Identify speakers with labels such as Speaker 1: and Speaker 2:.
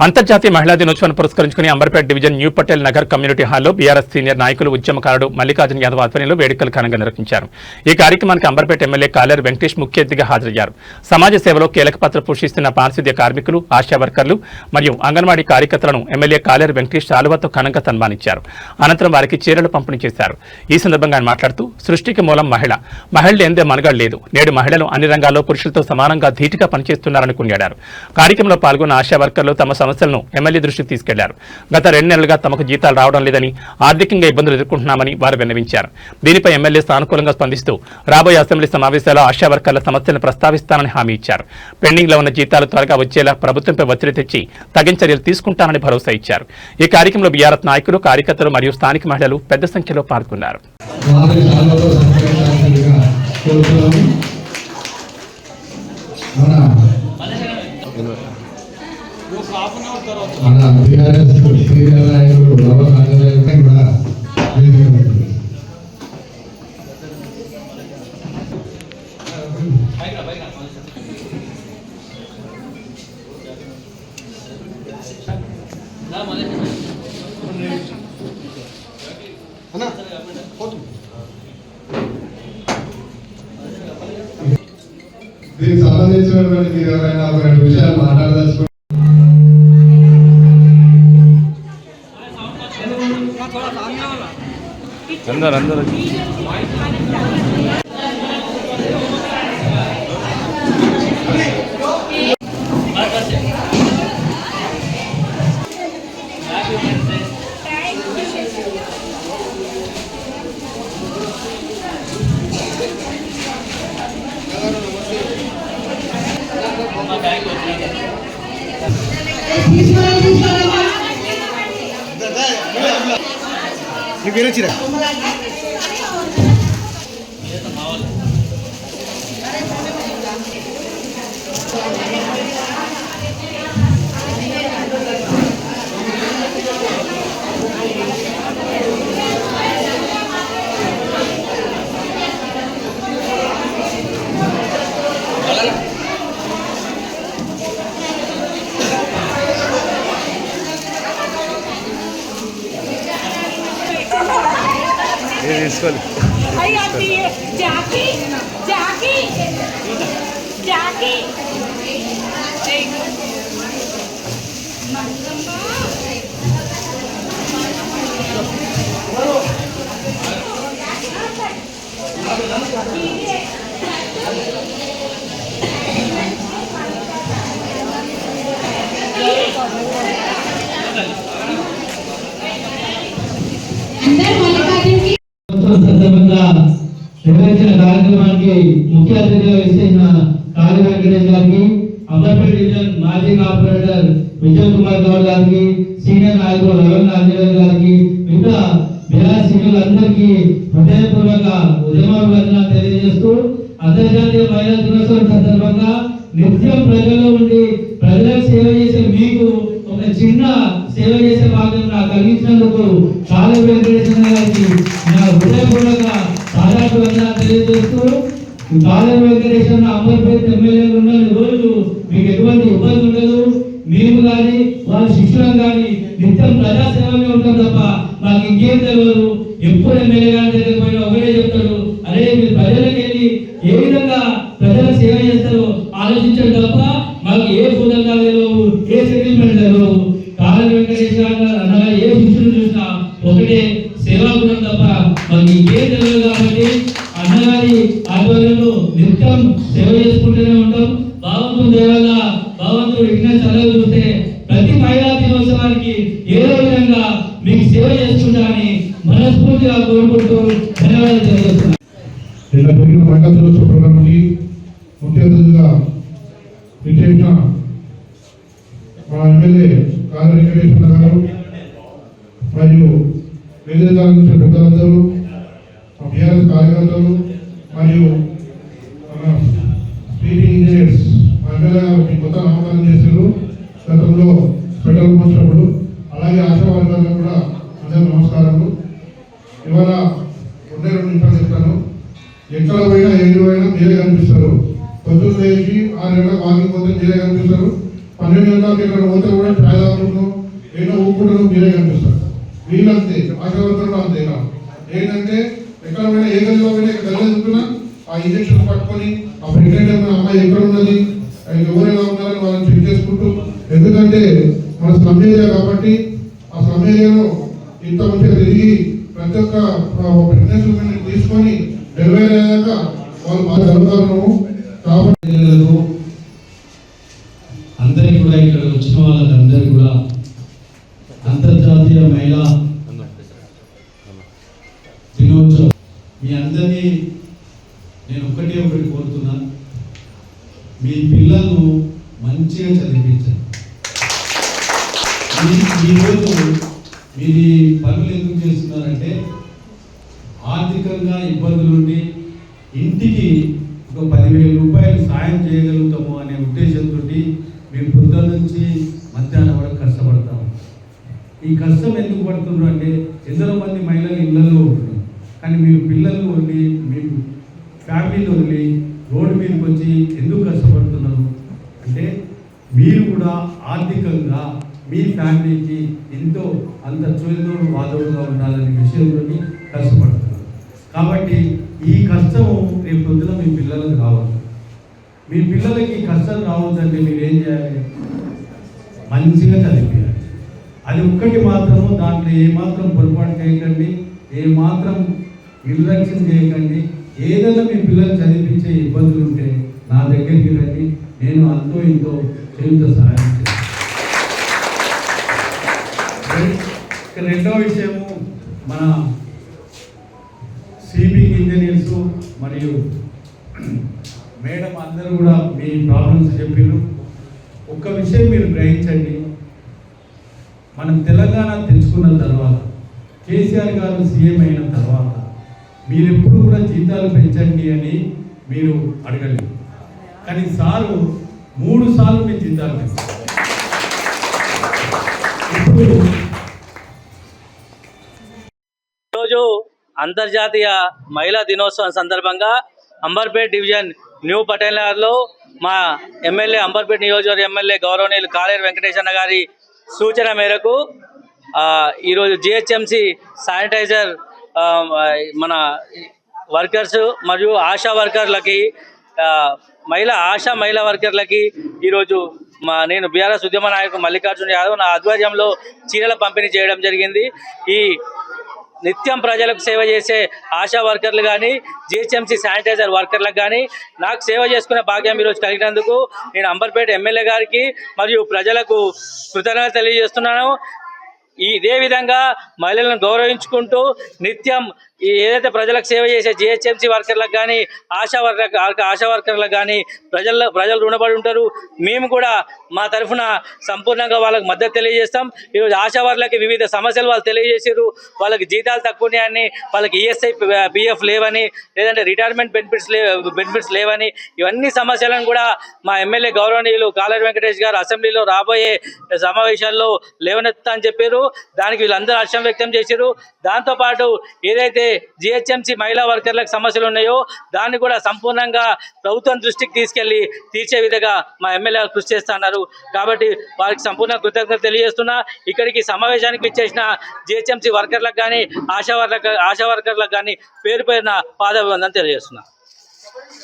Speaker 1: అంతర్జాతీయ మహిళా దినోత్సవాన్ని పురస్కరించుకుని Amberpet division new Patel Nagar community హాల్లో బీఆర్ఎస్ సీనియర్ నాయకులు ఉద్యమకారుడు మల్లికార్జున యాదవ్ ఆధ్వర్యంలో వేడుకలు ఘనంగా నిర్వహించారు. ఈ కార్యక్రమానికి అంబర్పేట ఎమ్మెల్యే కాలేరు వెంకటేష్ ముఖ్య అతిథిగా హాజరయ్యారు. సమాజ సేవలో కీలక పాత్ర పోషిస్తున్న పారిశుద్ధ్య కార్మికులు, ఆశా వర్కర్లు మరియు అంగన్వాడీ కార్యకర్తలను ఎమ్మెల్యే కాలేరు వెంకటేష్ శాలువాతో ఘనంగా సన్మానించారు. అనంతరం వారికి చీరలు పంపిణీ చేశారు. ఈ సందర్భంగా ఆయన మాట్లాడుతూ సృష్టికి మూలం మహిళలు లేనిదే మనుగడ లేదు. నేడు మహిళలు అన్ని రంగాల్లో పురుషులతో సమానంగా ధీటుగా పనిచేస్తున్నారని కొనియాడారు. కార్యక్రమంలో పాల్గొన్న ఆశా వర్కర్లు తమ సమస్యలను ఎమ్మెల్యే దృష్టికి తీసుకెళ్లారు. గత 2 నెలలుగా తమకు జీతాలు రావడం లేదని, ఆర్థికంగా ఇబ్బందులు ఎదుర్కొంటున్నామని వారు విన్నవించారు. దీనిపై ఎమ్మెల్యే సానుకూలంగా స్పందిస్తూ రాబోయే అసెంబ్లీ సమావేశాల్లో ఆశా వర్కర్ల సమస్యలను ప్రస్తావిస్తానని హామీ ఇచ్చారు. పెండింగ్ లో ఉన్న జీతాలు త్వరగా వచ్చేలా ప్రభుత్వంపై ఒత్తిడి తెచ్చి తగిన చర్యలు తీసుకుంటానని భరోసా ఇచ్చారు. ఈ కార్యక్రమంలో బీఆర్ఎస్ నాయకులు, కార్యకర్తలు మరియు స్థానిక మహిళలు పెద్ద సంఖ్యలో పాల్గొన్నారు.
Speaker 2: మన బీఆర్ఎస్ సీనియర్ నాయకులు కూడా దీనికి సంబంధించినటువంటి మీరు ఎవరైనా ఒక 2 విషయాలు మాట్లాడదలుచుకుంటే
Speaker 3: అందరూ
Speaker 4: విరచిరా
Speaker 3: తీసుకోవాలి.
Speaker 5: సందర్భంగా నిర్వహించిన కార్యక్రమానికి ముఖ్య అతిథిగా విచ్చేసిన కాళీ వెంకటేష్ గారికి, అంబర్పేట డివిజన్ మాజీ కార్పొరేటర్ విజయ్ కుమార్ గౌడ్ గారికి, సీనియర్ నాయకులు రవీంద్ర ఆంజనేయులు గారికి, మిగతా బీఆర్ఎస్ సీనియర్లందరికీ హృదయపూర్వక ఉద్యమాభివందనాలు తెలియజేస్తూ అంతర్జాతీయ మహిళా దినోత్సవం సందర్భంగా నిత్యం ప్రజల్లో ఉండి ప్రజలకు సేవ చేసే మీకు ఒక చిన్న సేవ చేసే భాగం నాకు కలిగించినందుకు కాళీ వెంకటేశ్వర గారికి నా హృదయపూర్వక పాదాభివందనాలు తెలియజేస్తూ, కాళీ వెంకటేశ్వర అంబర్పేట ఎమ్మెల్యేలు ఉన్న రోజులు మీకు ఎటువంటి ఇబ్బంది ఉండదు. మేము కానీ వాళ్ళ శిష్యులం కానీ నిత్యం ప్రజాసేవలో ఉంటాం తప్ప మాకు ఇంకేం తెలియదు. ఎప్పుడు ఎమ్మెల్యే గారి దగ్గర పోయినా ఒకటే చెప్తాడు, అరే మీరు ప్రజలకు వెళ్ళి ఏ విధంగా ప్రజలకు సేవ చేస్తారో ఆలోచించడం తప్ప మాకు ఏ పూజలు తెలియవు, ఏ సెటిల్మెంట్ తెలియవు. కాళీ వెంకటేశ్వర అనగా ఏ శిష్యులు చూసినా ఒకటే సేవా గుణం తప్ప మాకు ఇంకేం తెలియదు. కాబట్టి అన్నగారి ఆధ్వర్యంలో నిత్యం సేవ చేసుకుంటూనే ఉంటాం. భగవంతుని దేవల్ల భగవంతుడు విఘ్న చల్లగా చూస్తే ప్రతి మహిళా దినోత్సవానికి ఏదో విధంగా మీకు సేవ చేసుకుంటామని మనస్ఫూర్తిగా కోరుకుంటూ ధన్యవాదాలు తెలియజేస్తున్నాను.
Speaker 2: మహిళా దినోత్సవ ప్రోగ్రాంకి ముఖ్య అతిథిగా విచ్చేసిన మా ఎమ్మెల్యే కాళీ వెంకటేశ్వర గారు మరియు వేదిక నుంచి పెద్దలందరూ, బీఆర్ఎస్ కార్యకర్తలు మరియు మన స్పీకింగ్ ఇంజనీర్స్ మా ఎమ్మెల్యే గారికి కొత్త నామకరణం చేశారు గతంలో స్పెషల్ వచ్చినప్పుడు. అలాగే ఆశా వర్గాలకు కూడా అందరూ నమస్కారాలు. ఇవాళ 2 నిమిషాలు చెప్తాను. ఎక్కడ పోయినా ఏది పోయినా మీరే కనిపిస్తారు. పొద్దున్న లేచి 6 గంటలకు వాకింగ్ పోతే మీరే కనిపిస్తారు. 12 గంటలకు ఇక్కడ పోతే కూడా ఛాయ్ తాగుకుంటూ ఎన్నో ఊపుకుంటూ మీరే కనిపిస్తారు. వీళ్ళంతే ఆశీర్వదం అంతే కాదు. ఏంటంటే ఎక్కడ పోయినా ఏ గదిలో పోయినా గదిలో చూపినా ఆ ఇంజక్షన్ పట్టుకొని ఆ ప్రెగ్నెంట్ అయిన అమ్మాయి ఎక్కడ ఉన్నది ఎవరైనా ఉన్నారని వాళ్ళని చెక్ చేసుకుంటూ, ఎందుకంటే మన స్లమ్ ఏరియా కాబట్టి ఆ స్లమ్ ఏరియాలో ఇంత మంచిగా తిరిగి ప్రతి ఒక్క ప్రెగ్నెన్సీ ఉమెన్ తీసుకొని డెలివరీ అయ్యాక వాళ్ళు బాగా జరుగుతారు. కాబట్టి
Speaker 5: అందరికీ కూడా ఇక్కడ వచ్చిన వాళ్ళందరికీ కూడా అంతర్జాతీయ మహిళా దినోత్సవం మీ అందరినీ నేను ఒకటి కోరుతున్నాను, మీ పిల్లలను మంచిగా చదివించండి. ఈరోజు మీరు ఈ పనులు ఎందుకు చేస్తున్నారంటే ఆర్థికంగా ఇబ్బందులుండి ఇంటికి ఒక 10,000 రూపాయలు సాయం చేయగలుగుతాము అనే ఉద్దేశంతో మీరు పొద్దున్న నుంచి మధ్యాహ్నం వరకు కష్టపడతాము. ఈ కష్టం ఎందుకు పడుతున్నారు అంటే ఎందరో మంది మహిళలు ఇళ్లలో ఉంటున్నారు, కానీ మీరు పిల్లలు వదిలి మీకు ఫ్యామిలీని వదిలి రోడ్డు మీదకి వచ్చి ఎందుకు కష్టపడుతున్నారు అంటే మీరు కూడా ఆర్థికంగా మీ ఫ్యామిలీకి ఎంతో అంత చేదోడు వాదోడుగా ఉండాలనే విషయంలో కష్టపడుతున్నారు. కాబట్టి ఈ కష్టము రేపు పొద్దున మీ పిల్లలకు రావాలి. మీ పిల్లలకి కష్టం రావద్దంటే మీరు ఏం చేయాలి? మంచిగా చదివించాలి. అది ఒక్కటి మాత్రము, దాంట్లో ఏమాత్రం పొరపాటు చేయకండి, ఏమాత్రం నిర్లక్ష్యం చేయకండి. ఏదైనా మీ పిల్లలు చదివించే ఇబ్బందులు ఉంటే నా దగ్గరికి రండి, నేను అంతో ఇంతో చేయుత సహాయం చేస్తాను. రెండో విషయము, మన సివిల్ ఇంజనీర్స్ మరియు మేడం అందరూ కూడా మీ ప్రాబ్లమ్స్ చెప్పారు. ఒక్క విషయం మీరు గ్రహించండి, మనం తెలంగాణ తెచ్చుకున్న తర్వాత, కేసీఆర్ గారు సీఎం అయిన తర్వాత మీరు ఎప్పుడు కూడా జీతాలు పెంచండి అని మీరు అడగలేదు, కానీ సారు 3 సార్లు మీ జీతాలు పెంచారు.
Speaker 4: ఈరోజు అంతర్జాతీయ మహిళా దినోత్సవం సందర్భంగా అంబర్పేట్ డివిజన్ న్యూ పటేల్ నగర్లో మా ఎమ్మెల్యే అంబర్పేట్ నియోజకవర్గ ఎమ్మెల్యే గౌరవనీయులు కాలేరు వెంకటేశ్వర గారి సూచన మేరకు ఈరోజు జిహెచ్ఎంసి శానిటైజర్ మన వర్కర్స్ మరియు ఆశా వర్కర్లకి మహిళా వర్కర్లకి ఈరోజు నేను బీఆర్ఎస్ ఉద్యమ నాయకుడు మల్లికార్జున యాదవ్ నా ఆధ్వర్యంలో చీరల పంపిణీ చేయడం జరిగింది. ఈ నిత్యం ప్రజలకు సేవ చేసే ఆశా వర్కర్లు కానీ జిహెచ్ఎంసీ శానిటైజర్ వర్కర్లకు కానీ నాకు సేవ చేసుకునే భాగ్యం ఈరోజు కలిగినందుకు నేను అంబర్పేట ఎమ్మెల్యే గారికి మరియు ప్రజలకు కృతజ్ఞతలు తెలియజేస్తున్నాను. ఇదే విధంగా మహిళలను గౌరవించుకుంటూ నిత్యం ఏదైతే ప్రజలకు సేవ చేసే జిహెచ్ఎంసీ వర్కర్లకు కానీ ఆశా వర్కర్లకు కానీ ప్రజలు రుణపడి ఉంటారు. మేము కూడా మా తరఫున సంపూర్ణంగా వాళ్ళకి మద్దతు తెలియజేస్తాం. ఈరోజు ఆశా వర్కర్లకి వివిధ సమస్యలు వాళ్ళు తెలియజేసారు. వాళ్ళకి జీతాలు తక్కువని, వాళ్ళకి ఈఎస్ఐ పిఎఫ్ లేవని, లేదంటే రిటైర్మెంట్ బెనిఫిట్స్ లేవని, ఇవన్నీ సమస్యలను కూడా మా ఎమ్మెల్యే గౌరవనీయులు కాలేరు వెంకటేష్ గారు అసెంబ్లీలో రాబోయే సమావేశాల్లో లేవనెత్తా అని చెప్పారు. దానికి వీళ్ళందరూ హర్షం వ్యక్తం చేశారు. దాంతోపాటు ఏదైతే జిహెచ్ఎంసీ మహిళా వర్కర్లకు సమస్యలు ఉన్నాయో దాన్ని కూడా సంపూర్ణంగా ప్రభుత్వం దృష్టికి తీసుకెళ్లి తీర్చే విధంగా మా ఎమ్మెల్యే కృషి చేస్తున్నారు. కాబట్టి వారికి సంపూర్ణ కృతజ్ఞత తెలియజేస్తున్నా. ఇక్కడికి సమావేశానికి ఇచ్చేసిన జిహెచ్ఎంసీ వర్కర్లకు కానీ ఆశా వర్కర్లకు కానీ పేరు పేరున పాదాభివందనం తెలియజేస్తున్నా.